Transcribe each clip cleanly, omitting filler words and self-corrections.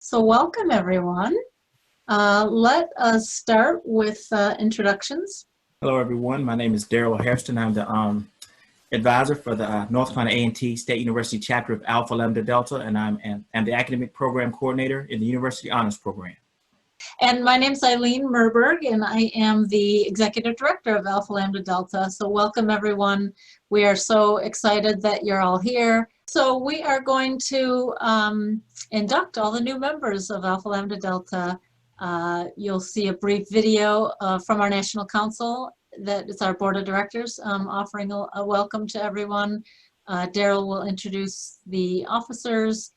So welcome everyone. Let us start with introductions. Hello everyone, my name is Daryl Hairston. I'm the advisor for the North Carolina A&T State University chapter of Alpha Lambda Delta, and I'm the academic program coordinator in the University Honors Program. And my name is Eileen Merberg, and I am the executive director of Alpha Lambda Delta. So welcome everyone. We are so excited that you're all here. So we are going to induct all the new members of Alpha Lambda Delta. You'll see a brief video from our National Council. That is our board of directors offering a welcome to everyone. Daryl will introduce the officers.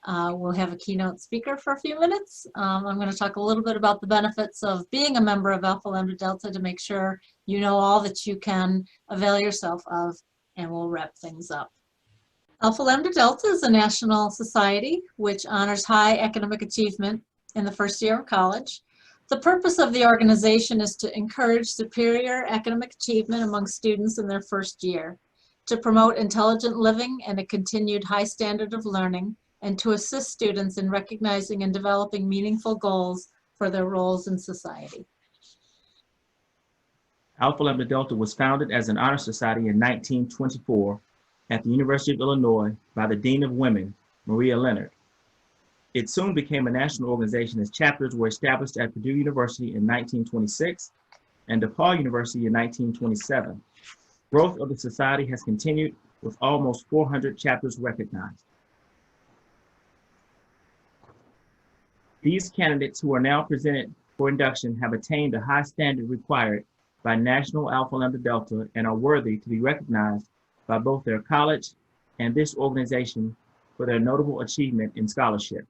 We'll have a keynote speaker for a few minutes. I'm going to talk a little bit about the benefits of being a member of Alpha Lambda Delta to make sure you know all that you can avail yourself of, and we'll wrap things up. Alpha Lambda Delta is a national society which honors high academic achievement in the first year of college. The purpose of the organization is to encourage superior academic achievement among students in their first year, to promote intelligent living and a continued high standard of learning, and to assist students in recognizing and developing meaningful goals for their roles in society. Alpha Lambda Delta was founded as an honor society in 1924 at the University of Illinois by the Dean of Women, Maria Leonard. It soon became a national organization as chapters were established at Purdue University in 1926 and DePaul University in 1927. Growth of the society has continued with almost 400 chapters recognized. These candidates who are now presented for induction have attained the high standard required by National Alpha Lambda Delta and are worthy to be recognized by both their college and this organization for their notable achievement in scholarship.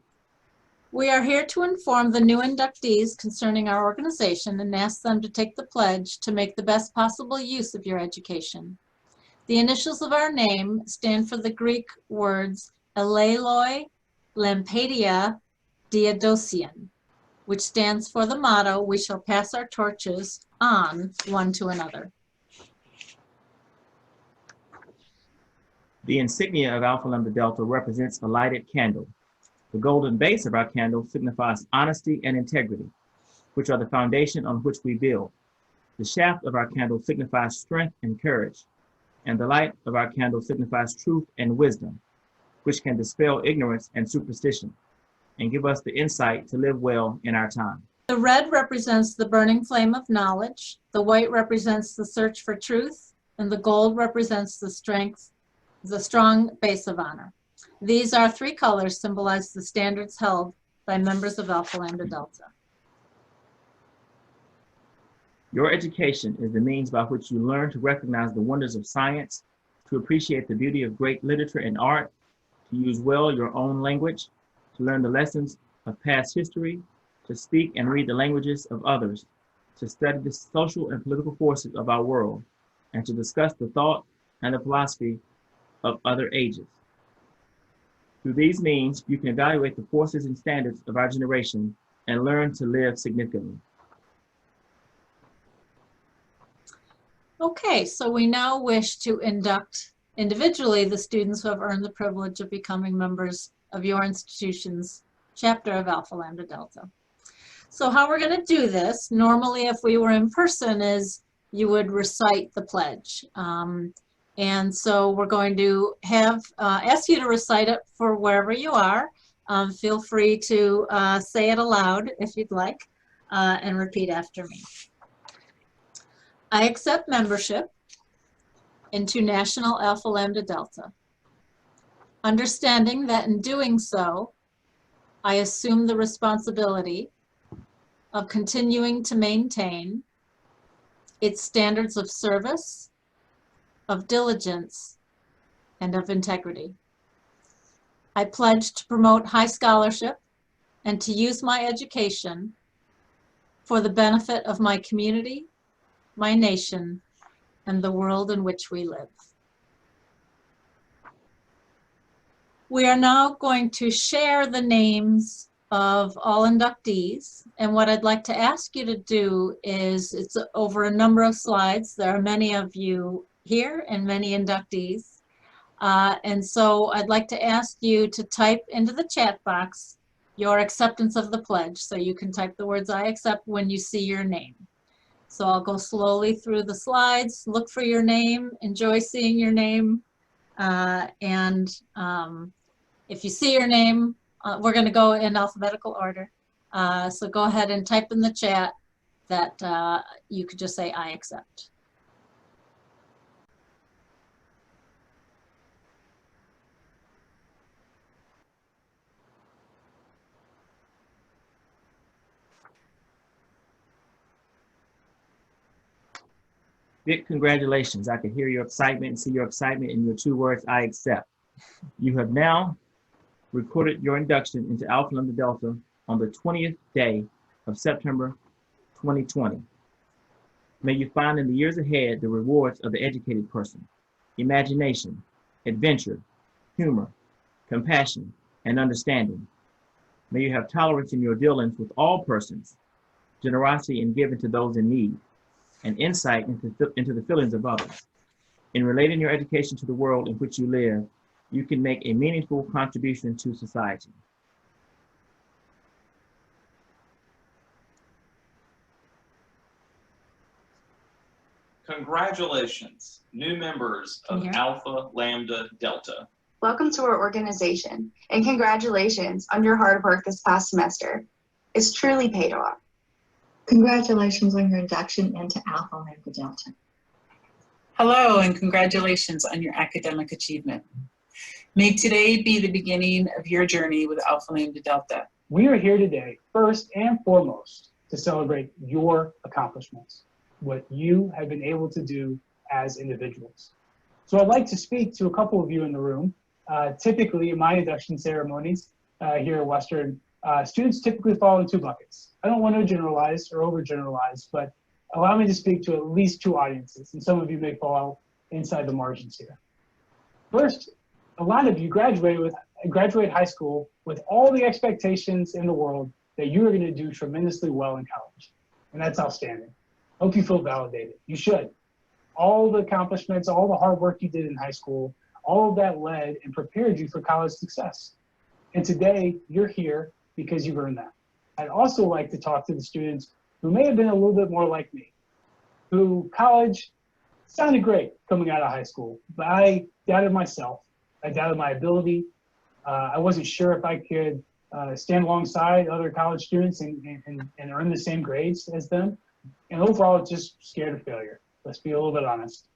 We are here to inform the new inductees concerning our organization and ask them to take the pledge to make the best possible use of your education. The initials of our name stand for the Greek words Eleloi Lampadia Diadosian, which stands for the motto, "We shall pass our torches on one to another." The insignia of Alpha Lambda Delta represents a lighted candle. The golden base of our candle signifies honesty and integrity, which are the foundation on which we build. The shaft of our candle signifies strength and courage, and the light of our candle signifies truth and wisdom, which can dispel ignorance and superstition, and give us the insight to live well in our time. The red represents the burning flame of knowledge, the white represents the search for truth, and the gold represents the strong base of honor. These are three colors symbolize the standards held by members of Alpha Lambda Delta. Your education is the means by which you learn to recognize the wonders of science, to appreciate the beauty of great literature and art, to use well your own language, to learn the lessons of past history, to speak and read the languages of others, to study the social and political forces of our world, and to discuss the thought and the philosophy of other ages. Through these means, you can evaluate the forces and standards of our generation and learn to live significantly. Okay, so we now wish to induct individually the students who have earned the privilege of becoming members of your institution's chapter of Alpha Lambda Delta. So how we're going to do this, normally if we were in person, is you would recite the pledge. And so we're going to have ask you to recite it for wherever you are. Feel free to say it aloud if you'd like, and repeat after me. I accept membership into National Alpha Lambda Delta, understanding that in doing so, I assume the responsibility of continuing to maintain its standards of service, of diligence, and of integrity. I pledge to promote high scholarship and to use my education for the benefit of my community, my nation, and the world in which we live. We are now going to share the names of all inductees, and what I'd like to ask you to do is, it's over a number of slides. There are many of you here and many inductees. And so I'd like to ask you to type into the chat box your acceptance of the pledge. So you can type the words "I accept" when you see your name. So I'll go slowly through the slides, look for your name, enjoy seeing your name, and if you see your name, we're going to go in alphabetical order. So go ahead and type in the chat that you could just say "I accept." Big congratulations. I can hear your excitement and see your excitement in your 2 words, "I accept." You have now recorded your induction into Alpha Lambda Delta on the 20th day of September 2020. May you find in the years ahead the rewards of the educated person: imagination, adventure, humor, compassion, and understanding. May you have tolerance in your dealings with all persons, generosity in giving to those in need, and insight into the feelings of others. In relating your education to the world in which you live, you can make a meaningful contribution to society. Congratulations, new members of Alpha Lambda Delta. Welcome to our organization, and congratulations on your hard work this past semester. It's truly paid off. Congratulations on your induction into Alpha Lambda Delta. Hello, and congratulations on your academic achievement. May today be the beginning of your journey with Alpha Lambda Delta. We are here today, first and foremost, to celebrate your accomplishments, what you have been able to do as individuals. So I'd like to speak to a couple of you in the room. Typically, in my induction ceremonies here at Western, students typically fall in 2 buckets. I don't want to generalize or overgeneralize, but allow me to speak to at least 2 audiences, and some of you may fall inside the margins here. First, a lot of you graduate high school with all the expectations in the world that you are going to do tremendously well in college, and that's outstanding. Hope you feel validated. You should. All the accomplishments, all the hard work you did in high school, all of that led and prepared you for college success. And today, you're here because you've earned that. I'd also like to talk to the students who may have been a little bit more like me, who college sounded great coming out of high school, but I doubted myself. I doubted my ability. I wasn't sure if I could stand alongside other college students and earn the same grades as them. And overall, just scared of failure. Let's be a little bit honest.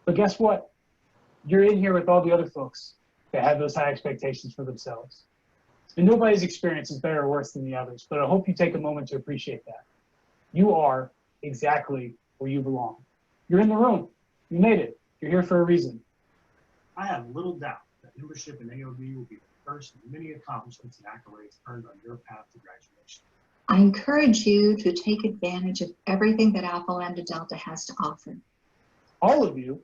But guess what? You're in here with all the other folks that have those high expectations for themselves. And nobody's experience is better or worse than the others, but I hope you take a moment to appreciate that. You are exactly where you belong. You're in the room. You made it. You're here for a reason. I have little doubt that membership in ALD will be the first of many accomplishments and accolades earned on your path to graduation. I encourage you to take advantage of everything that Alpha Lambda Delta has to offer. All of you,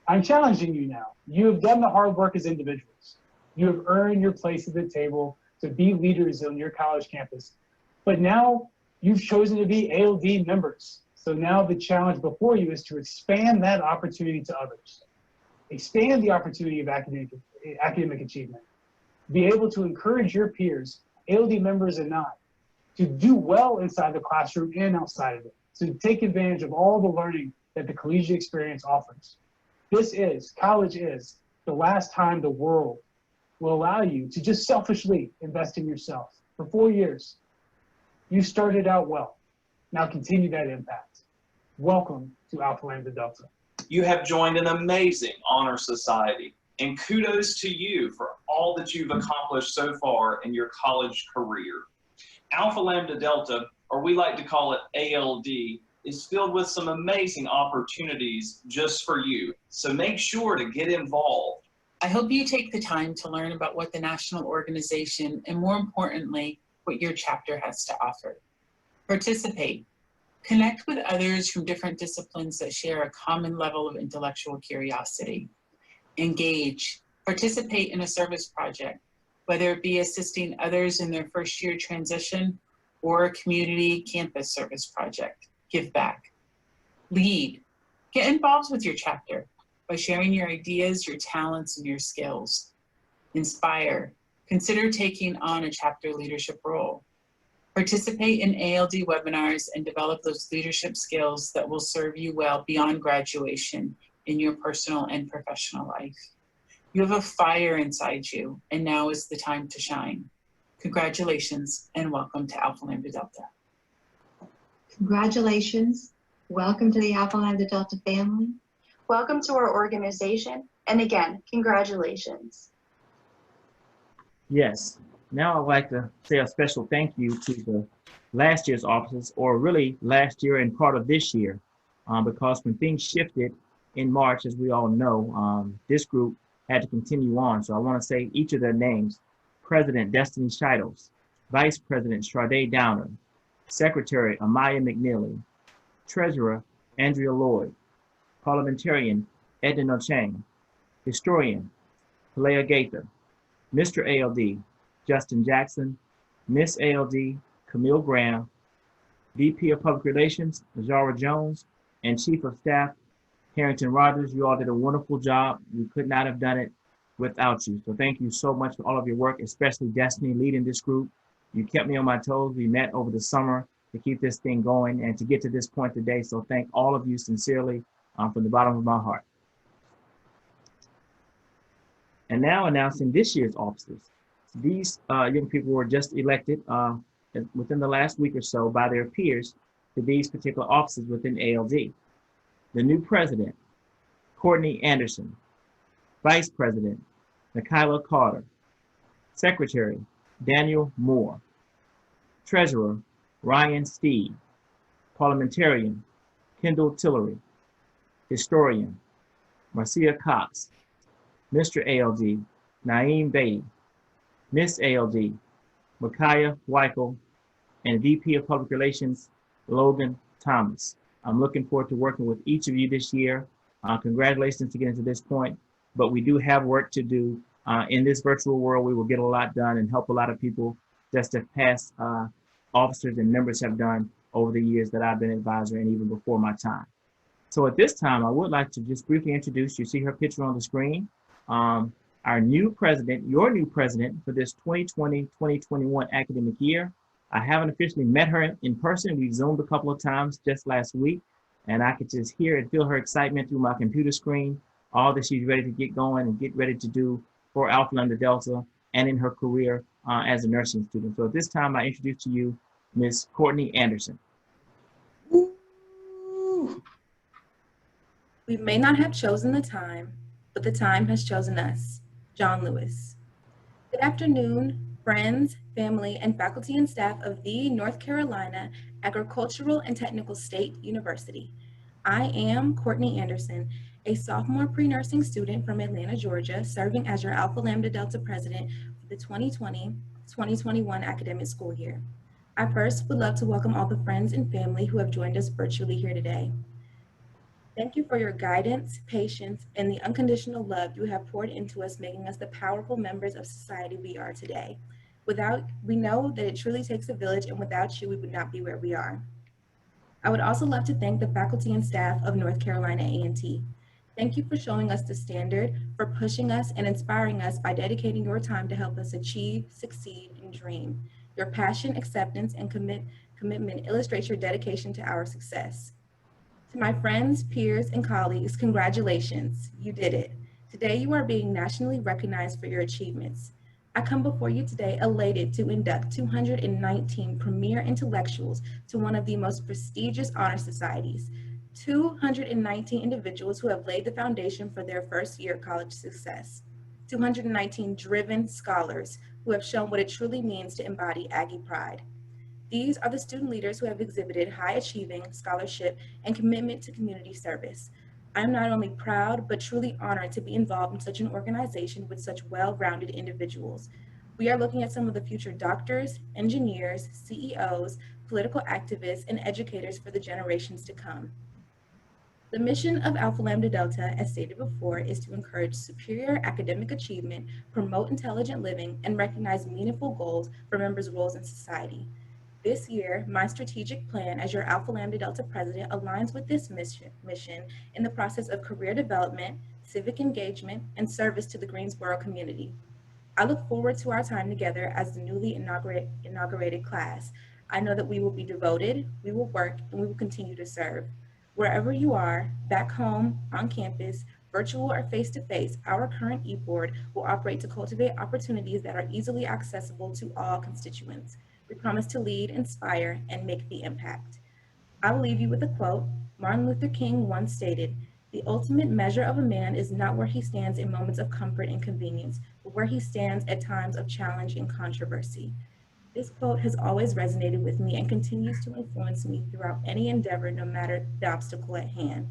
I'm challenging you now. You have done the hard work as individuals. You have earned your place at the table to be leaders on your college campus. But now you've chosen to be ALD members. So now the challenge before you is to expand that opportunity to others. Expand the opportunity of academic achievement. Be able to encourage your peers, ALD members and not, to do well inside the classroom and outside of it. To take advantage of all the learning that the collegiate experience offers. College is the last time the world will allow you to just selfishly invest in yourself. For 4 years, you started out well. Now continue that impact. Welcome to Alpha Lambda Delta. You have joined an amazing honor society, and kudos to you for all that you've accomplished so far in your college career. Alpha Lambda Delta, or we like to call it ALD, is filled with some amazing opportunities just for you. So make sure to get involved. I hope you take the time to learn about what the national organization, and more importantly, what your chapter has to offer. Participate. Connect with others from different disciplines that share a common level of intellectual curiosity. Engage. Participate in a service project, whether it be assisting others in their first year transition or a community campus service project. Give back. Lead. Get involved with your chapter by sharing your ideas, your talents, and your skills. Inspire. Consider taking on a chapter leadership role. Participate in ALD webinars and develop those leadership skills that will serve you well beyond graduation in your personal and professional life. You have a fire inside you, and now is the time to shine. Congratulations, and welcome to Alpha Lambda Delta. Congratulations. Welcome to the Alpha Lambda Delta family. Welcome to our organization, and again, congratulations. Yes. Now I'd like to say a special thank you to the last year's officers, or really last year and part of this year, because when things shifted in March, as we all know, this group had to continue on. So I want to say each of their names: President Destiny Shidos, Vice President Sade Downer, Secretary Amaya McNeely, Treasurer Andrea Lloyd, Parliamentarian Edna Ochang, Historian Kalea Gaither, Mr. ALD Justin Jackson, Miss ALD Camille Graham, VP of Public Relations Zara Jones, and Chief of Staff Harrington Rogers. You all did a wonderful job. We could not have done it without you. So thank you so much for all of your work, especially Destiny leading this group. You kept me on my toes. We met over the summer to keep this thing going and to get to this point today. So thank all of you sincerely from the bottom of my heart. And now announcing this year's officers. These young people were just elected within the last week or so by their peers to these particular offices within ALD. The new president, Courtney Anderson. Vice President, Nikayla Carter. Secretary, Daniel Moore. Treasurer, Ryan Steed. Parliamentarian, Kendall Tillery. Historian, Marcia Cox. Mr. ALD, Naeem Beatty. Miss ALD, Micaiah Weichel, and VP of Public Relations, Logan Thomas. I'm looking forward to working with each of you this year. Congratulations to getting to this point, but we do have work to do. In this virtual world, we will get a lot done and help a lot of people, just as past officers and members have done over the years that I've been advisor and even before my time. So at this time, I would like to just briefly introduce you. See her picture on the screen. Our new president, your new president for this 2020-2021 academic year. I haven't officially met her in person. We Zoomed a couple of times just last week, and I could just hear and feel her excitement through my computer screen, all that she's ready to get going and get ready to do for Alpha Lambda Delta and in her career as a nursing student. So at this time, I introduce to you Ms. Courtney Anderson. Ooh. We may not have chosen the time, but the time has chosen us. John Lewis. Good afternoon, friends, family, and faculty and staff of the North Carolina Agricultural and Technical State University. I am Courtney Anderson, a sophomore pre-nursing student from Atlanta, Georgia, serving as your Alpha Lambda Delta president for the 2020-2021 academic school year. I first would love to welcome all the friends and family who have joined us virtually here today. Thank you for your guidance, patience, and the unconditional love you have poured into us, making us the powerful members of society we are today. We know that it truly takes a village, and without you, we would not be where we are. I would also love to thank the faculty and staff of North Carolina A&T. Thank you for showing us the standard, for pushing us and inspiring us by dedicating your time to help us achieve, succeed, and dream. Your passion, acceptance, and commitment illustrates your dedication to our success. To my friends, peers, and colleagues, congratulations, you did it. Today you are being nationally recognized for your achievements. I come before you today elated to induct 219 premier intellectuals to one of the most prestigious honor societies, 219 individuals who have laid the foundation for their first year college success, 219 driven scholars who have shown what it truly means to embody Aggie pride. These are the student leaders who have exhibited high achieving, scholarship, and commitment to community service. I am not only proud, but truly honored to be involved in such an organization with such well-rounded individuals. We are looking at some of the future doctors, engineers, CEOs, political activists, and educators for the generations to come. The mission of Alpha Lambda Delta, as stated before, is to encourage superior academic achievement, promote intelligent living, and recognize meaningful goals for members' roles in society. This year, my strategic plan as your Alpha Lambda Delta president aligns with this mission in the process of career development, civic engagement, and service to the Greensboro community. I look forward to our time together as the newly inaugurated class. I know that we will be devoted, we will work, and we will continue to serve. Wherever you are, back home, on campus, virtual or face-to-face, our current e-board will operate to cultivate opportunities that are easily accessible to all constituents. We promise to lead, inspire, and make the impact. I will leave you with a quote. Martin Luther King once stated, "The ultimate measure of a man is not where he stands in moments of comfort and convenience, but where he stands at times of challenge and controversy." This quote has always resonated with me and continues to influence me throughout any endeavor, no matter the obstacle at hand.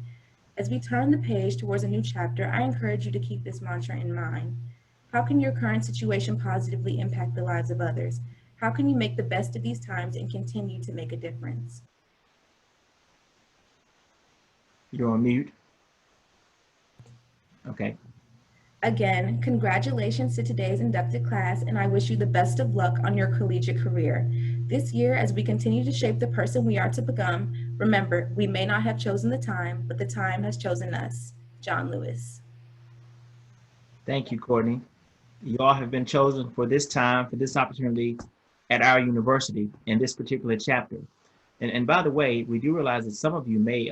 As we turn the page towards a new chapter, I encourage you to keep this mantra in mind. How can your current situation positively impact the lives of others? How can you make the best of these times and continue to make a difference? You're on mute. Okay. Again, congratulations to today's inducted class, and I wish you the best of luck on your collegiate career. This year, as we continue to shape the person we are to become, remember, we may not have chosen the time, but the time has chosen us. John Lewis. Thank you, Courtney. You all have been chosen for this time, for this opportunity at our university in this particular chapter. And by the way, we do realize that some of you may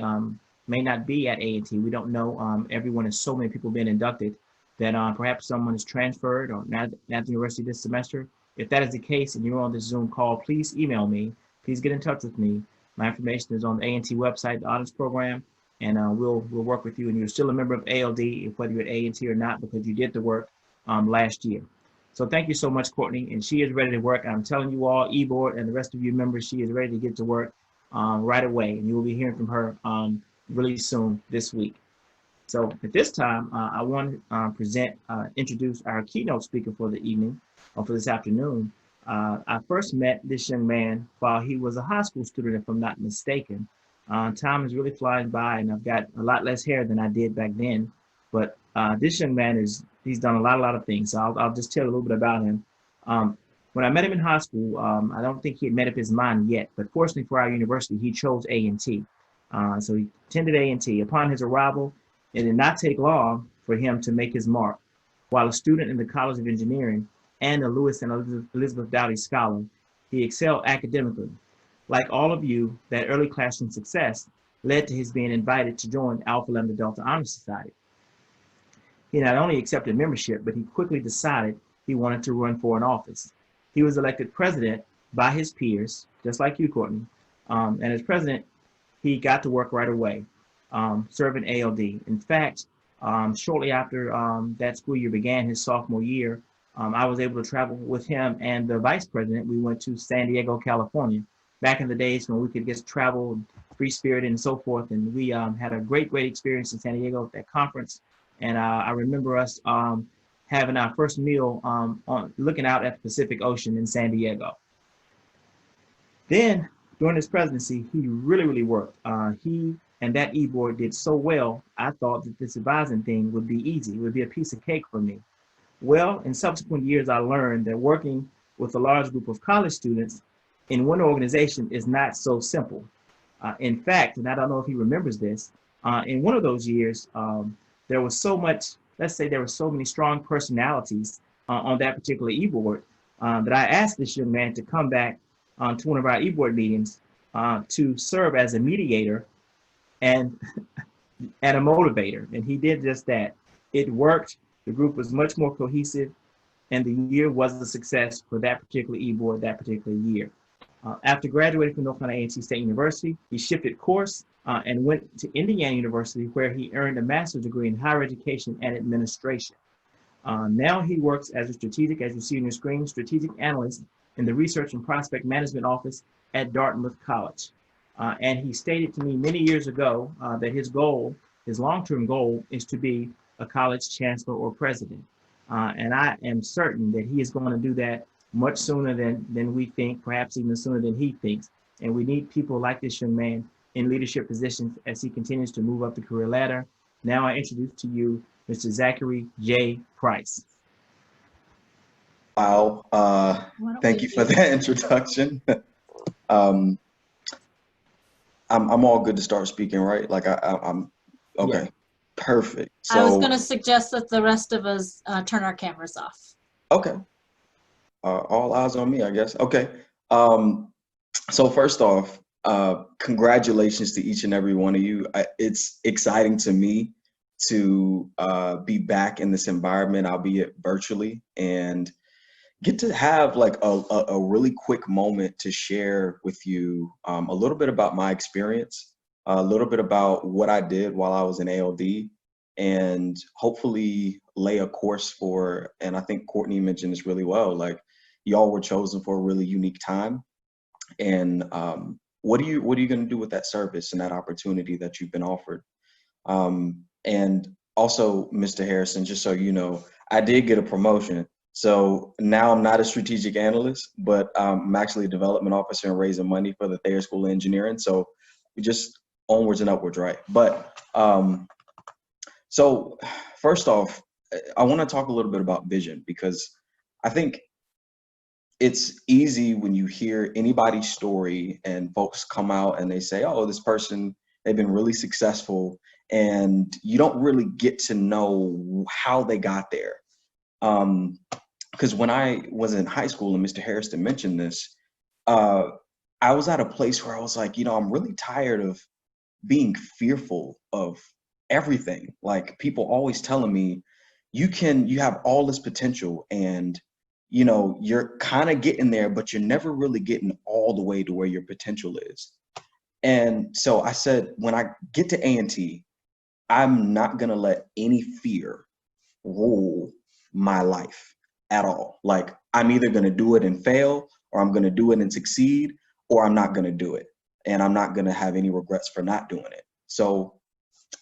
not be at A&T. We don't know everyone. Is so many people being inducted that perhaps someone is transferred or not at the university this semester. If that is the case and you're on this Zoom call, please email me. Please get in touch with me. My information is on the A&T website, the honors program, and we'll work with you. And you're still a member of ALD, whether you're at A&T or not, because you did the work last year. So thank you so much, Courtney. And she is ready to work. I'm telling you all, eBoard and the rest of you members, she is ready to get to work right away. And you will be hearing from her really soon this week. So at this time, I want to introduce our keynote speaker for the evening, or for this afternoon. I first met this young man while he was a high school student, if I'm not mistaken. Time is really flying by, and I've got a lot less hair than I did back then. But this young man he's done a lot of things. So I'll just tell you a little bit about him. When I met him in high school, I don't think he had made up his mind yet, but fortunately for our university, he chose A&T. So he attended A&T. Upon his arrival, it did not take long for him to make his mark. While a student in the College of Engineering and a Lewis and Elizabeth Dowdy Scholar, he excelled academically. Like all of you, that early classroom success led to his being invited to join Alpha Lambda Delta Honor Society. He not only accepted membership, but he quickly decided he wanted to run for an office. He was elected president by his peers, just like you, Courtney. And as president, he got to work right away, serving ALD. In fact, shortly after that school year began, his sophomore year, I was able to travel with him and the vice president. We went to San Diego, California, back in the days when we could just travel, free-spirited and so forth. And we had a great experience in San Diego at that conference. And I remember us having our first meal looking out at the Pacific Ocean in San Diego. Then, during his presidency, he really worked. He and that e-board did so well, I thought that this advising thing would be easy. It would be a piece of cake for me. Well, in subsequent years, I learned that working with a large group of college students in one organization is not so simple. In fact, and I don't know if he remembers this, in one of those years, there was so much, let's say there were so many strong personalities on that particular e-board that I asked this young man to come back to one of our e-board meetings to serve as a mediator and a motivator. And he did just that. It worked. The group was much more cohesive, and the year was a success for that particular e-board that particular year. After graduating from North Carolina A&T State University, he shifted course and went to Indiana University, where he earned a master's degree in higher education and administration. Now he works as a strategic, as you see on your screen, strategic analyst in the Research and Prospect Management Office at Dartmouth College. And he stated to me many years ago that his goal, his long-term goal, is to be a college chancellor or president. And I am certain that he is going to do that much sooner than we think, perhaps even sooner than he thinks. And we need people like this young man in leadership positions as he continues to move up the career ladder. Now I introduce to you Mr. Zachary J Price. Wow, thank you for that introduction. I'm all good to start speaking, right? Like I'm okay, yeah. Perfect. So, I was going to suggest that the rest of us turn our cameras off. Okay, All eyes on me, I guess. Okay. So first off, congratulations to each and every one of you. It's exciting to me to be back in this environment, albeit virtually, and get to have like a really quick moment to share with you a little bit about my experience, a little bit about what I did while I was in ALD, and hopefully lay a course for, and I think Courtney mentioned this really well, like y'all were chosen for a really unique time. And what are you going to do with that service and that opportunity that you've been offered? And also, Mr. Harrison, just so you know, I did get a promotion. So now I'm not a strategic analyst, but I'm actually a development officer and raising money for the Thayer School of Engineering. So just onwards and upwards, right? But so first off, I want to talk a little bit about vision, because I think it's easy when you hear anybody's story and folks come out and they say, oh, this person, they've been really successful, and you don't really get to know how they got there. Because when I was in high school, and Mr. Harrison mentioned this, I was at a place where I was like, I'm really tired of being fearful of everything. Like, people always telling me, you have all this potential, and you're kind of getting there, but you're never really getting all the way to where your potential is. And so I said, when I get to A&T, I'm not going to let any fear rule my life at all. Like, I'm either going to do it and fail, or I'm going to do it and succeed, or I'm not going to do it. And I'm not going to have any regrets for not doing it. So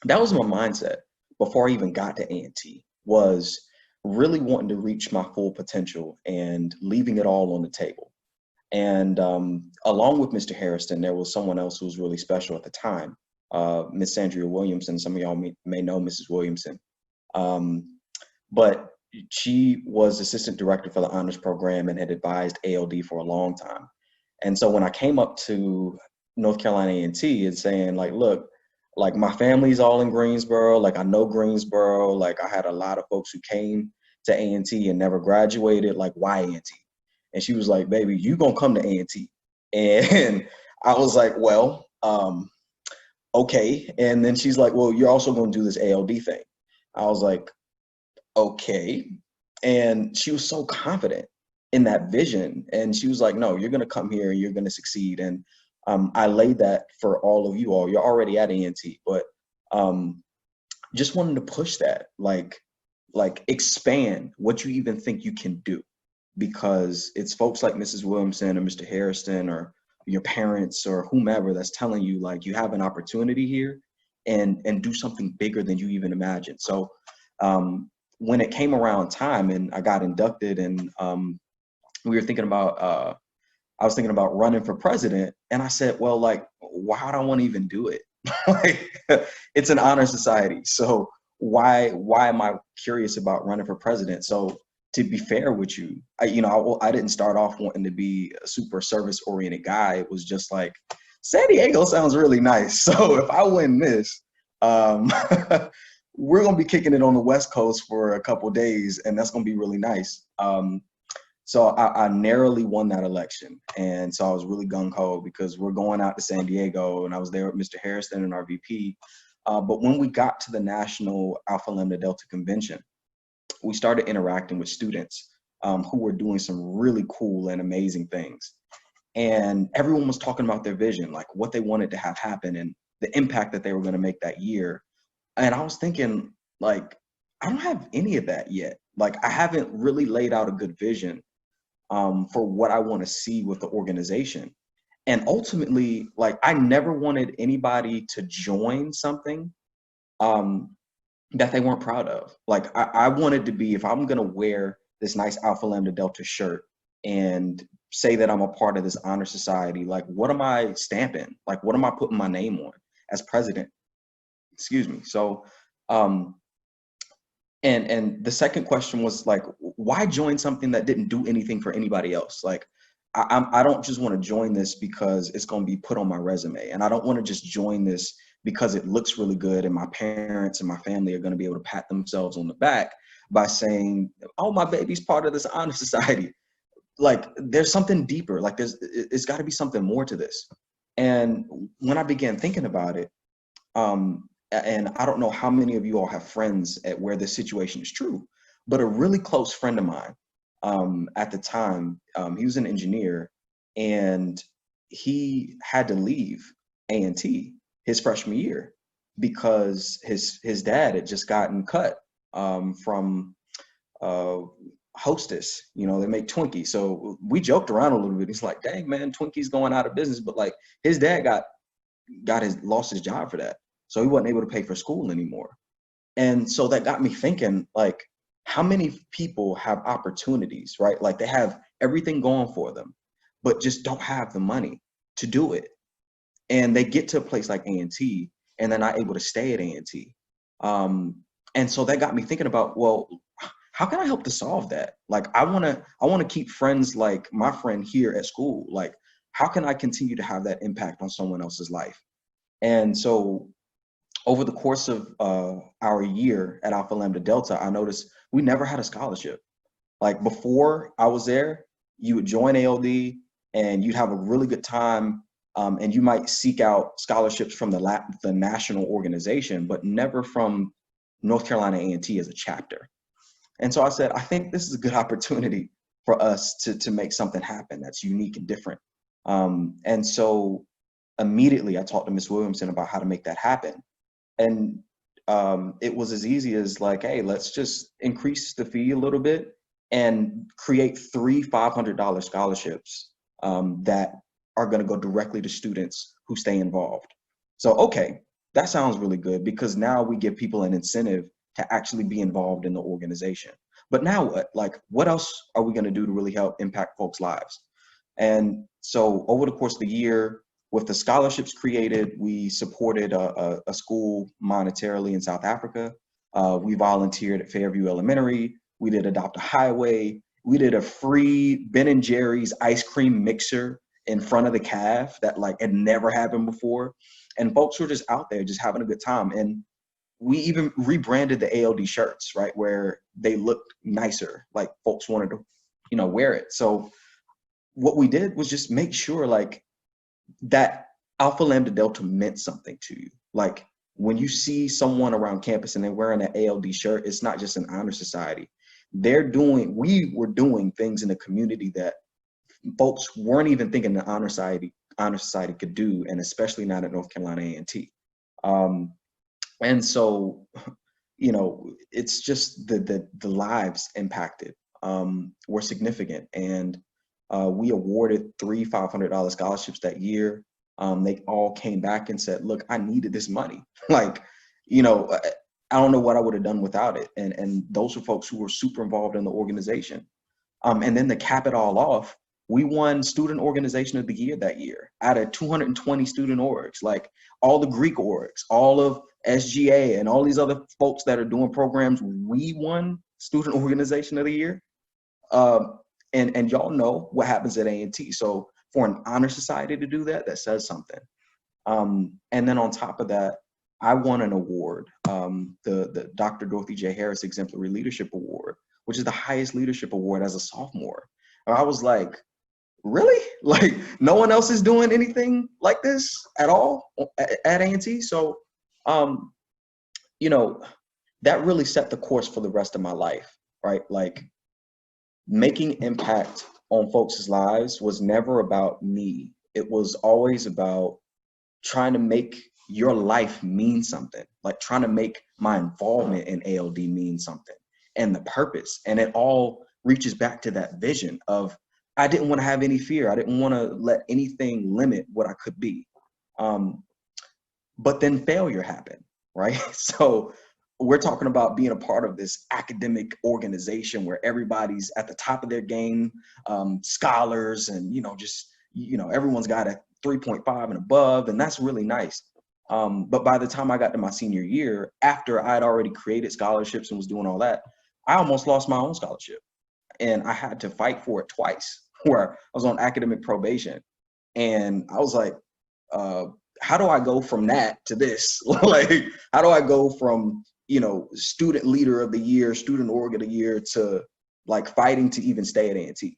that was my mindset before I even got to A&T, was really wanting to reach my full potential and leaving it all on the table. And along with Mr. Harrison, there was someone else who was really special at the time, Miss Andrea Williamson. Some of y'all may know Mrs. Williamson. But she was assistant director for the honors program and had advised ALD for a long time. And so when I came up to North Carolina A&T and saying, like, look, like, my family's all in Greensboro, like, I know Greensboro, like, I had a lot of folks who came to A&T and never graduated, like, why A&T? And she was like, baby, you gonna come to A&T. And I was like, well, okay. And then she's like, well, you're also gonna do this ALD thing. I was like, okay. And she was so confident in that vision. And she was like, no, you're gonna come here and you're gonna succeed. And I laid that for all of you all. You're already at A&T, but just wanted to push that, like expand what you even think you can do, because it's folks like Mrs. Williamson or Mr. Harrison or your parents or whomever that's telling you, like, you have an opportunity here, and do something bigger than you even imagined. So when it came around time and I got inducted, and we were thinking about, I was thinking about running for president, and I said, well, like, why would I want to even do it? Like, it's an honor society. So why am I curious about running for president? So to be fair with you, I didn't start off wanting to be a super service oriented guy. It was just like, San Diego sounds really nice. So if I win this, we're going to be kicking it on the West Coast for a couple of days, and that's going to be really nice. So I narrowly won that election. And so I was really gung-ho, because we're going out to San Diego, and I was there with Mr. Harrison and our VP. But when we got to the National Alpha Lambda Delta Convention, we started interacting with students who were doing some really cool and amazing things. And everyone was talking about their vision, like what they wanted to have happen and the impact that they were going to make that year. And I was thinking, like, I don't have any of that yet. Like, I haven't really laid out a good vision for what I want to see with the organization. And ultimately, like, I never wanted anybody to join something that they weren't proud of. Like, I wanted to be, if I'm going to wear this nice Alpha Lambda Delta shirt and say that I'm a part of this honor society, like, what am I stamping? Like, what am I putting my name on as president? Excuse me. So, and the second question was, like, why join something that didn't do anything for anybody else? Like, I don't just want to join this because it's going to be put on my resume. And I don't want to just join this because it looks really good and my parents and my family are going to be able to pat themselves on the back by saying, oh, my baby's part of this honor society. like there's something deeper, like it's got to be something more to this. And when I began thinking about it, and I don't know how many of you all have friends at where this situation is true, but a really close friend of mine at the time, he was an engineer, and he had to leave A&T his freshman year because his dad had just gotten cut from Hostess. You know, they make Twinkies. So we joked around a little bit. He's like, dang man, Twinkies going out of business. But like his dad lost his job for that. So he wasn't able to pay for school anymore. And so that got me thinking, like, how many people have opportunities, right? Like they have everything going for them, but just don't have the money to do it. And they get to a place like A&T and they're not able to stay at A&T. And so that got me thinking about, well, how can I help to solve that? Like, I wanna keep friends like my friend here at school. Like, how can I continue to have that impact on someone else's life? And so over the course of our year at Alpha Lambda Delta, I noticed we never had a scholarship. Like before I was there, you would join ALD and you'd have a really good time, and you might seek out scholarships from the national organization, but never from North Carolina A&T as a chapter. And so I said, I think this is a good opportunity for us to make something happen that's unique and different. And so immediately I talked to Ms. Williamson about how to make that happen. And it was as easy as like, hey, let's just increase the fee a little bit and create 3 $500 scholarships that are going to go directly to students who stay involved. So, okay, that sounds really good, because now we give people an incentive to actually be involved in the organization. But now what? Like, what else are we going to do to really help impact folks' lives? And so over the course of the year, with the scholarships created, we supported a school monetarily in South Africa. We volunteered at Fairview Elementary. We did Adopt a Highway. We did a free Ben & Jerry's ice cream mixer in front of the CAF that like had never happened before. And folks were just out there just having a good time. And we even rebranded the ALD shirts, right, where they looked nicer, like folks wanted to, you know, wear it. So what we did was just make sure like that Alpha Lambda Delta meant something to you. Like when you see someone around campus and they're wearing an ALD shirt, it's not just an honor society. We were doing things in the community that folks weren't even thinking the honor society could do, and especially not at North Carolina A&T. And so, you know, it's just the lives impacted were significant. And we awarded 3 $500 scholarships that year. They all came back and said, look, I needed this money. Like, you know, I don't know what I would have done without it. And those were folks who were super involved in the organization. And then to cap it all off, we won Student Organization of the Year that year out of 220 student orgs, like all the Greek orgs, all of SGA and all these other folks that are doing programs. We won Student Organization of the Year. And y'all know what happens at A&T. So for an honor society to do that, that says something. And then on top of that, I won an award, the Dr. Dorothy J. Harris Exemplary Leadership Award, which is the highest leadership award as a sophomore. And I was like, really? Like no one else is doing anything like this at all at A&T? So, you know, that really set the course for the rest of my life, right? Like making impact on folks' lives was never about me. It was always about trying to make your life mean something, like trying to make my involvement in ALD mean something, and the purpose. And it all reaches back to that vision of, I didn't want to have any fear. I didn't want to let anything limit what I could be. But then failure happened, right? So we're talking about being a part of this academic organization where everybody's at the top of their game, scholars, and, you know, just, you know, everyone's got a 3.5 and above, and that's really nice. But by the time I got to my senior year, after I'd already created scholarships and was doing all that, I almost lost my own scholarship. And I had to fight for it twice, where I was on academic probation. And I was like, how do I go from that to this? Like, how do I go from, you know, student leader of the year, student org of the year, to like fighting to even stay at A&T?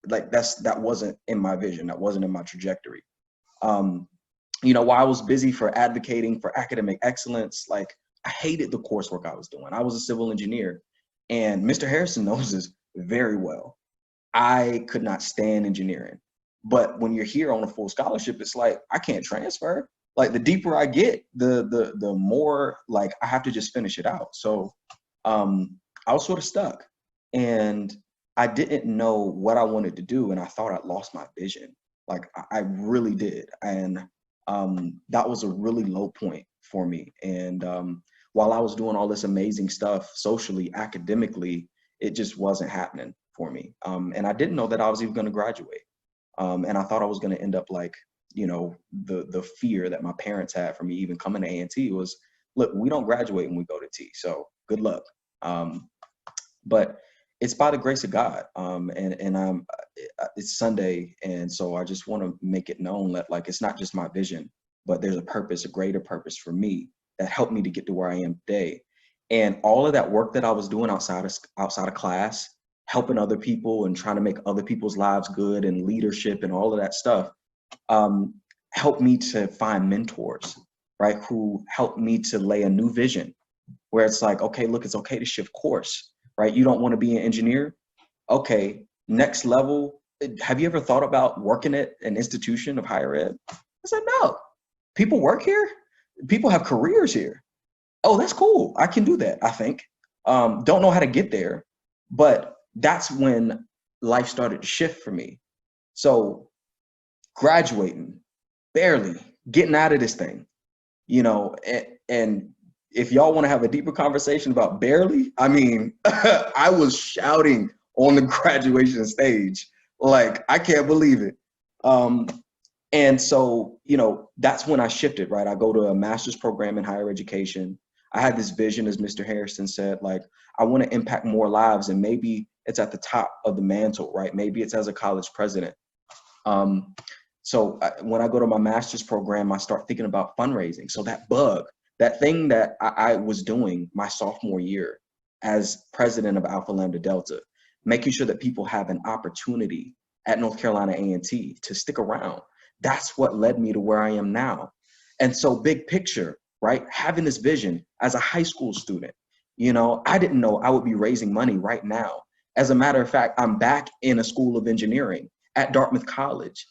like that wasn't in my vision. That wasn't in my trajectory. You know, while I was busy for advocating for academic excellence, like I hated the coursework I was doing. I was a civil engineer, and Mr. Harrison knows this very well. I could not stand engineering. But when you're here on a full scholarship, it's like, I can't transfer. Like the deeper I get, the more like I have to just finish it out. So I was sort of stuck, and I didn't know what I wanted to do. And I thought I'd lost my vision. Like I really did. And that was a really low point for me. And while I was doing all this amazing stuff socially, academically, it just wasn't happening for me. And I didn't know that I was even going to graduate. And I thought I was going to end up like, you know, the fear that my parents had for me even coming to A&T was, look, we don't graduate when we go to T, so good luck. But it's by the grace of God. And it's Sunday, and so I just want to make it known that like it's not just my vision, but there's a purpose, a greater purpose for me that helped me to get to where I am today. And all of that work that I was doing outside of class, helping other people and trying to make other people's lives good and leadership and all of that stuff, helped me to find mentors, right? Who helped me to lay a new vision where it's like, okay, look, it's okay to shift course, right? You don't want to be an engineer? Okay, next level. Have you ever thought about working at an institution of higher ed? I said, no. People work here. People have careers here. Oh, that's cool. I can do that, I think. Don't know how to get there, but that's when life started to shift for me. So graduating, barely getting out of this thing, you know, and if y'all want to have a deeper conversation about barely, I mean, I was shouting on the graduation stage, like, I can't believe it. And so, you know, that's when I shifted, right? I go to a master's program in higher education. I had this vision, as Mr. Harrison said, like, I want to impact more lives, and maybe it's at the top of the mantle, right? Maybe it's as a college president. So when I go to my master's program, I start thinking about fundraising. So that bug, that thing that I was doing my sophomore year as president of Alpha Lambda Delta, making sure that people have an opportunity at North Carolina A&T to stick around. That's what led me to where I am now. And so big picture, right? Having this vision as a high school student, you know, I didn't know I would be raising money right now. As a matter of fact, I'm back in a school of engineering at Dartmouth College,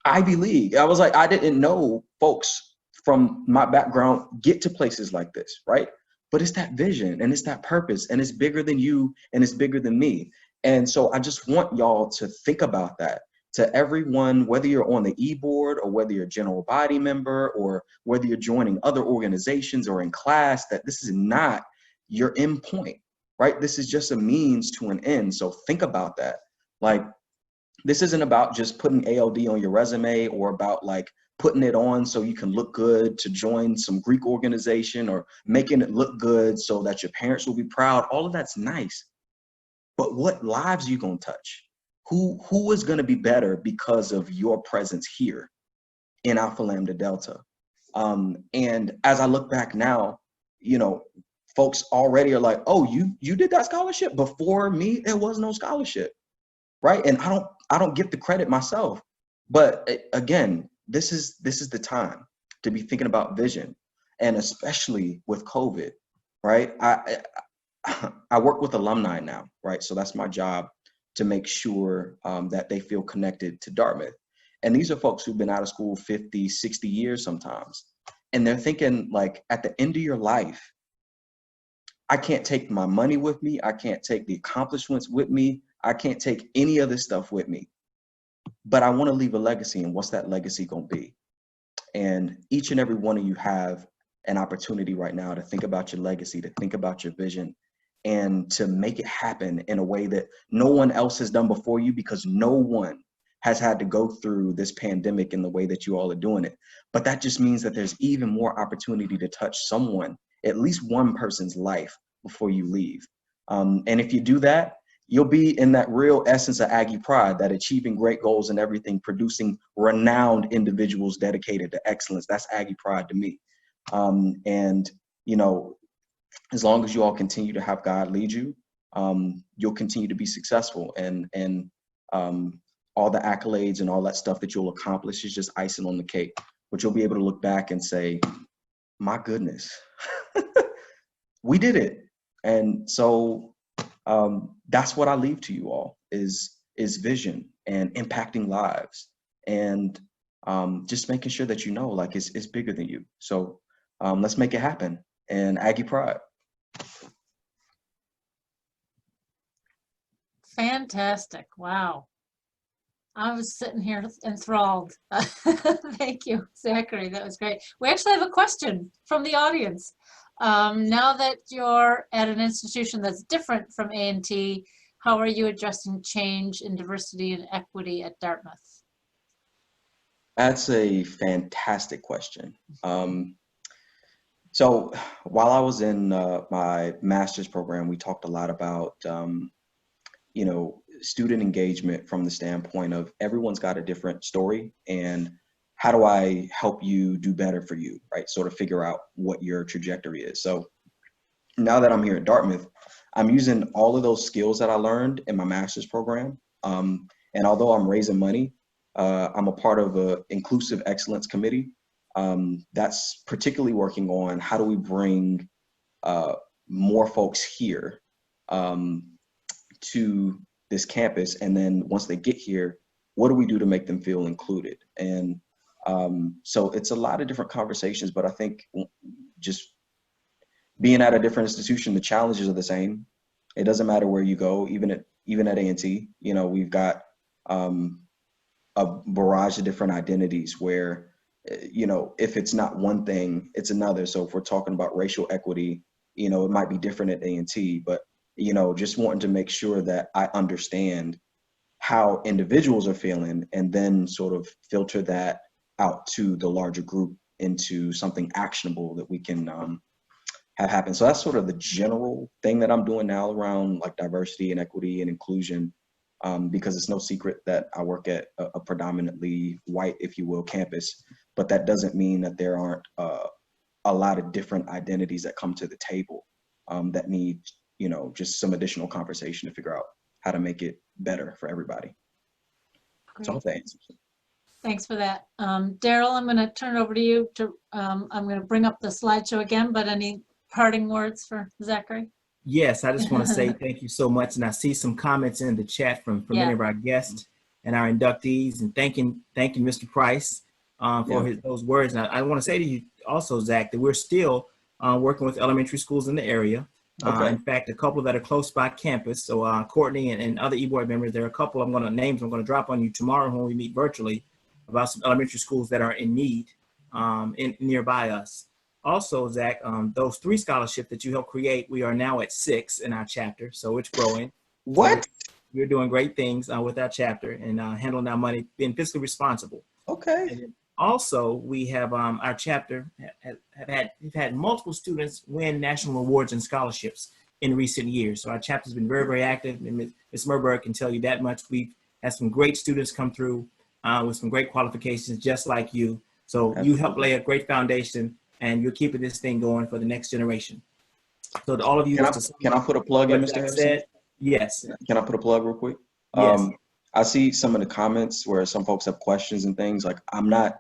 Ivy League. I was like, I didn't know folks from my background get to places like this, right? But it's that vision and it's that purpose, and it's bigger than you and it's bigger than me. And so I just want y'all to think about that. To everyone, whether you're on the e-board or whether you're a general body member or whether you're joining other organizations or in class, that this is not your end point, right? This is just a means to an end. So think about that. Like, this isn't about just putting ALD on your resume or about like putting it on so you can look good to join some Greek organization or making it look good so that your parents will be proud. All of that's nice. But what lives are you going to touch? Who is going to be better because of your presence here in Alpha Lambda Delta? And as I look back now, you know, folks already are like, oh, you did that scholarship? Before me, there was no scholarship, right? And I don't get the credit myself. But again, this is the time to be thinking about vision, and especially with COVID, right? I work with alumni now, right? So that's my job, to make sure that they feel connected to Dartmouth. And these are folks who've been out of school 50, 60 years sometimes. And they're thinking, like, at the end of your life, I can't take my money with me. I can't take the accomplishments with me. I can't take any of this stuff with me. But I want to leave a legacy, and what's that legacy going to be? And each and every one of you have an opportunity right now to think about your legacy, to think about your vision, and to make it happen in a way that no one else has done before you, because no one has had to go through this pandemic in the way that you all are doing it. But that just means that there's even more opportunity to touch someone, at least one person's life, before you leave. And if you do that, you'll be in that real essence of Aggie pride, that achieving great goals and everything, producing renowned individuals dedicated to excellence. That's Aggie pride to me. And, you know, as long as you all continue to have God lead you, you'll continue to be successful. And all the accolades and all that stuff that you'll accomplish is just icing on the cake. But you'll be able to look back and say, my goodness, we did it. And so that's what I leave to you all is vision and impacting lives and just making sure that you know, like it's bigger than you. So let's make it happen. And Aggie Pride. Fantastic. Wow. I was sitting here enthralled. Thank you, Zachary. That was great. We actually have a question from the audience. Now that you're at an institution that's different from A&T, how are you addressing change in diversity and equity at Dartmouth? That's a fantastic question. So while I was in my master's program, we talked a lot about, you know, student engagement from the standpoint of everyone's got a different story and how do I help you do better for you, right? Sort of figure out what your trajectory is. So now that I'm here at Dartmouth, I'm using all of those skills that I learned in my master's program. And although I'm raising money, I'm a part of an inclusive excellence committee that's particularly working on how do we bring more folks here to this campus, and then once they get here, what do we do to make them feel included? And so it's a lot of different conversations, but I think just being at a different institution, the challenges are the same. It doesn't matter where you go, even at A&T, you know, we've got a barrage of different identities where, you know, if it's not one thing, it's another. So if we're talking about racial equity, you know, it might be different at A&T, but you know, just wanting to make sure that I understand how individuals are feeling and then sort of filter that out to the larger group into something actionable that we can have happen. So that's sort of the general thing that I'm doing now around like diversity and equity and inclusion, because it's no secret that I work at a predominantly white, if you will, campus, but that doesn't mean that there aren't a lot of different identities that come to the table that need, you know, just some additional conversation to figure out how to make it better for everybody. Great. So I hope that answers. Thanks for that. Daryl, I'm going to turn it over to you. I'm going to bring up the slideshow again, but any parting words for Zachary? Yes, I just want to say thank you so much. And I see some comments in the chat from many of our guests and our inductees, and thanking Mr. Price for those words. And I want to say to you also, Zach, that we're still working with elementary schools in the area. Okay. In fact, a couple that are close by campus. So Courtney and other e-board members, there are a couple I'm going to drop on you tomorrow when we meet virtually about some elementary schools that are in need nearby us. Also, Zach, those 3 scholarships that you helped create, we are now at 6 in our chapter. So it's growing. What? So we're doing great things with our chapter and handling our money, being fiscally responsible. Okay. And then also, we have our chapter we've had multiple students win national awards and scholarships in recent years. So our chapter's been very, very active, and Ms. Merberg can tell you that much. We've had some great students come through with some great qualifications, just like you. So you helped lay a great foundation, and you're keeping this thing going for the next generation. So to all of you, can I put a plug in, Mr. Harrison? Yes. Can I put a plug real quick? Yes. I see some of the comments where some folks have questions and things. Like, I'm not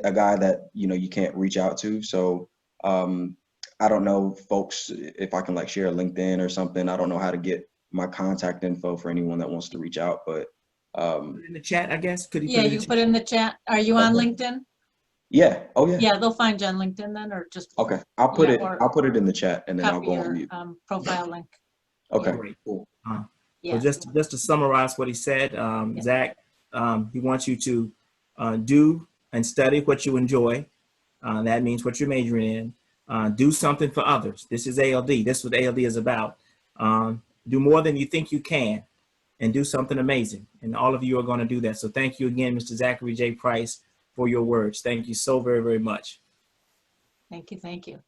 a guy that, you know, you can't reach out to. So I don't know, folks, if I can like share a LinkedIn or something. I don't know how to get my contact info for anyone that wants to reach out, but in the chat, I guess. Could you put it in the chat. Are you on LinkedIn? Yeah. Oh yeah. Yeah, they'll find you on LinkedIn then, or just okay. I'll put it in the chat, and then I'll go on mute. Profile link. Okay. Great. Cool. Yeah. So just to summarize what he said, Zach, he wants you to do and study what you enjoy. That means what you're majoring in. Do something for others. This is ALD. This is what ALD is about. Do more than you think you can, and do something amazing. And all of you are going to do that. So thank you again, Mr. Zachary J. Price, for your words. Thank you so very, very much. Thank you. Thank you.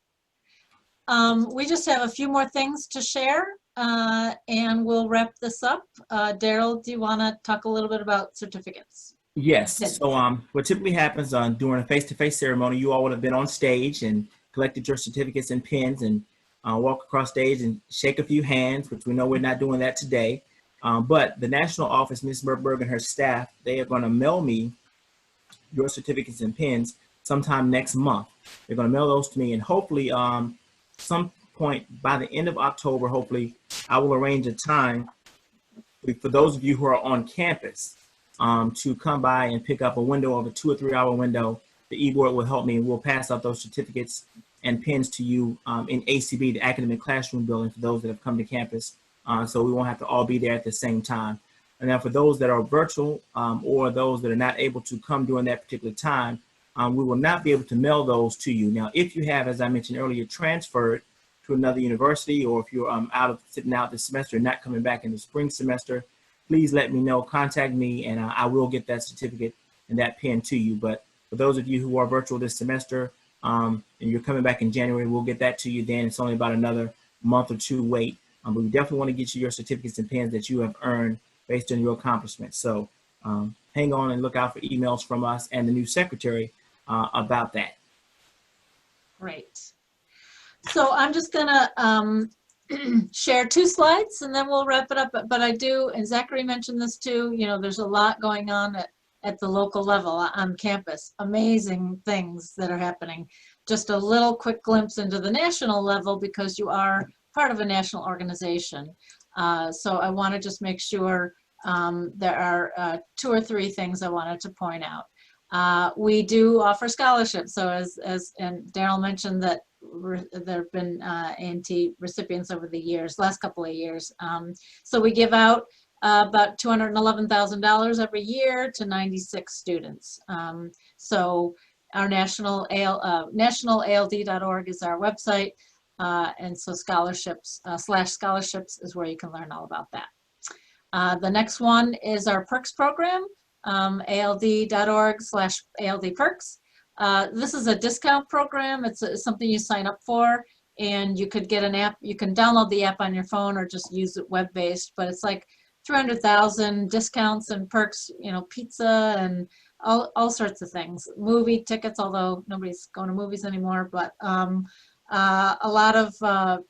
We just have a few more things to share, and we'll wrap this up. Daryl, do you want to talk a little bit about certificates? Yes. So what typically happens during a face-to-face ceremony, you all would have been on stage and collected your certificates and pins and walk across stage and shake a few hands, which we know we're not doing that today. But the national office, Ms. Berg and her staff, they are going to mail me your certificates and pins sometime next month. They're going to mail those to me, and hopefully some point by the end of October, hopefully I will arrange a time for those of you who are on campus to come by and pick up a window of a 2 or 3 hour window. The e-board will help me, and we'll pass out those certificates and pins to you in ACB, the Academic Classroom Building, for those that have come to campus. So we won't have to all be there at the same time. And now for those that are virtual or those that are not able to come during that particular time, we will not be able to mail those to you. Now, if you have, as I mentioned earlier, transferred to another university, or if you're sitting out this semester and not coming back in the spring semester, please let me know, contact me, and I will get that certificate and that pin to you. But for those of you who are virtual this semester and you're coming back in January, we'll get that to you then. It's only about another month or two wait. But we definitely want to get you your certificates and pins that you have earned based on your accomplishments. So hang on and look out for emails from us and the new secretary about that. Great. So I'm just gonna share 2 slides and then we'll wrap it up. But I do, and Zachary mentioned this too, you know, there's a lot going on at the local level on campus. Amazing things that are happening. Just a little quick glimpse into the national level because you are part of a national organization. So I want to just make sure there are 2 or 3 things I wanted to point out. We do offer scholarships. So and Daryl mentioned that there have been A&T recipients over the last couple of years. So we give out about $211,000 every year to 96 students. So our national ALD.org is our website. And so scholarships /scholarships is where you can learn all about that. The next one is our perks program, ALD.org/ALD perks. This is a discount program. It's something you sign up for, and you could get an app. You can download the app on your phone or just use it web-based, but it's like 300,000 discounts and perks, you know, pizza and all sorts of things. Movie tickets, although nobody's going to movies anymore, but a lot of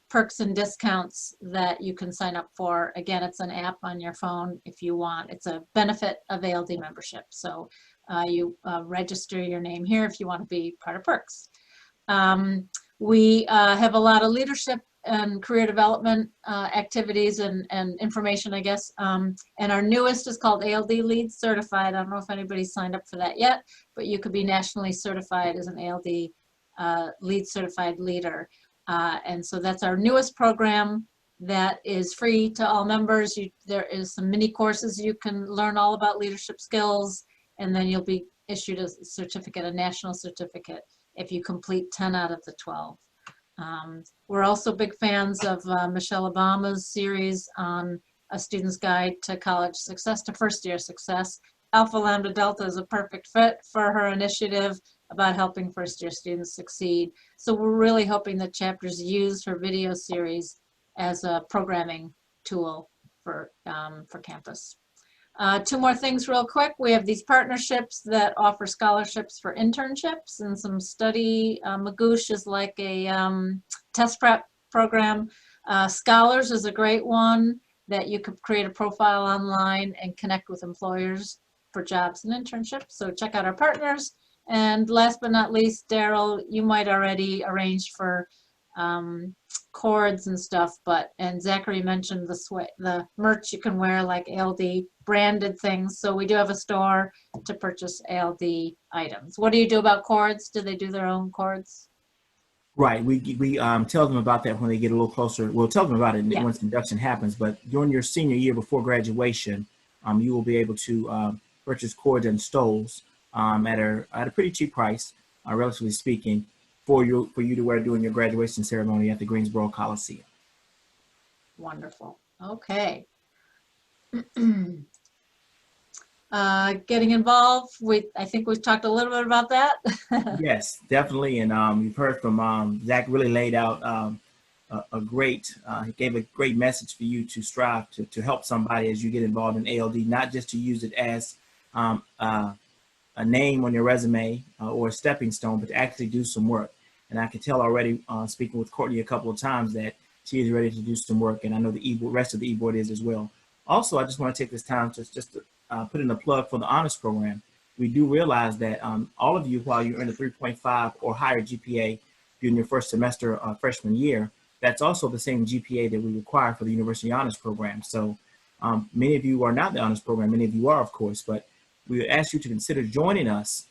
perks and discounts that you can sign up for. Again, it's an app on your phone if you want. It's a benefit of ALD membership. So you register your name here if you want to be part of perks. We have a lot of leadership and career development activities and information, I guess. And our newest is called ALD Lead Certified. I don't know if anybody's signed up for that yet, but you could be nationally certified as an ALD Lead Certified Leader. And so that's our newest program that is free to all members. There is some mini courses you can learn all about leadership skills, and then you'll be issued a certificate, a national certificate, if you complete 10 out of the 12. We're also big fans of Michelle Obama's series on A Student's Guide to College Success, to First Year Success. Alpha Lambda Delta is a perfect fit for her initiative about helping first-year students succeed. So we're really hoping that chapters use her video series as a programming tool for campus. 2 more things real quick. We have these partnerships that offer scholarships for internships and some study. Magoosh is like a test prep program. Scholars is a great one that you could create a profile online and connect with employers for jobs and internships. So check out our partners. And last but not least, Daryl, you might already arrange for cords and stuff, and Zachary mentioned the merch you can wear, like ALD branded things. So we do have a store to purchase ALD items. What do you do about cords? Do they do their own cords? Right. We tell them about that when they get a little closer. We'll tell them about it once induction happens. But during your senior year before graduation, you will be able to purchase cords and stoles at a pretty cheap price, relatively speaking, for you to wear during your graduation ceremony at the Greensboro Coliseum. Wonderful. Okay. Getting involved. I think we've talked a little bit about that. Yes, definitely. And you've heard from Zach. Really laid out he gave a great message for you to strive to help somebody as you get involved in ALD, not just to use it as a name on your resume or a stepping stone, but to actually do some work. And I can tell already, speaking with Courtney a couple of times, that she is ready to do some work, and I know the rest of the e-board is as well. Also, I just want to take this time to just put in a plug for the honors program. We do realize that all of you, while you're in a 3.5 or higher GPA during your first semester freshman year, that's also the same GPA that we require for the University Honors Program. So many of you are not the honors program, many of you are, of course, but we ask you to consider joining us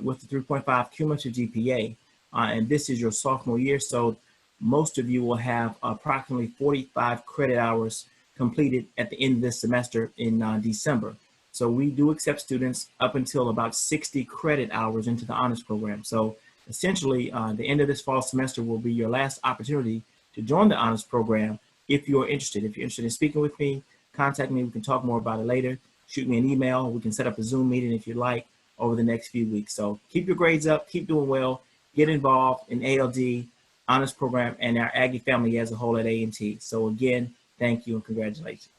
with the 3.5 cumulative GPA. And this is your sophomore year, so most of you will have approximately 45 credit hours completed at the end of this semester in December. So we do accept students up until about 60 credit hours into the honors program. So essentially, the end of this fall semester will be your last opportunity to join the honors program if you're interested. If you're interested in speaking with me, contact me. We can talk more about it later. Shoot me an email. We can set up a Zoom meeting if you'd like over the next few weeks. So keep your grades up, keep doing well, get involved in ALD, honors program, and our Aggie family as a whole at A&T. So again, thank you and congratulations.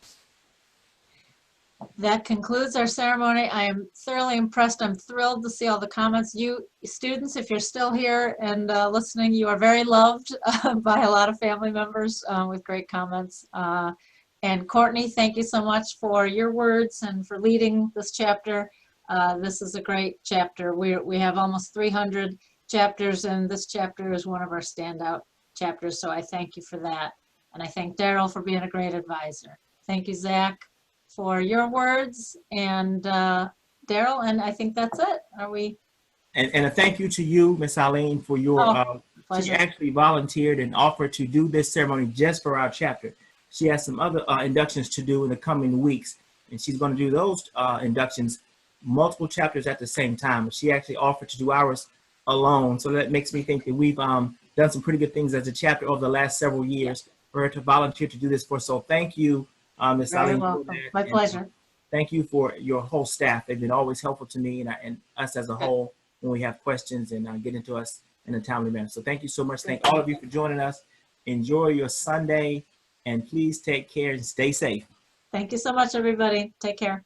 That concludes our ceremony. I am thoroughly impressed. I'm thrilled to see all the comments. You students, if you're still here and listening, you are very loved by a lot of family members with great comments. And Courtney, thank you so much for your words and for leading this chapter. This is a great chapter. We have almost 300 chapters, and this chapter is one of our standout chapters. So I thank you for that. And I thank Daryl for being a great advisor. Thank you, Zach, for your words, and Daryl, and I think that's it. Are we? And a thank you to you, Miss Eileen, for your, she actually volunteered and offered to do this ceremony just for our chapter. She has some other inductions to do in the coming weeks, and she's going to do those inductions, multiple chapters at the same time. She actually offered to do ours alone, so that makes me think that we've done some pretty good things as a chapter over the last several years for her to volunteer to do this for. So thank you, Ms. Eileen. My pleasure. Thank you for your whole staff. They've been always helpful to me and us as a whole when we have questions and get into us in a timely manner. So thank you so much. Thank all of you for joining us. Enjoy your Sunday, and please take care and stay safe. Thank you so much, everybody. Take care.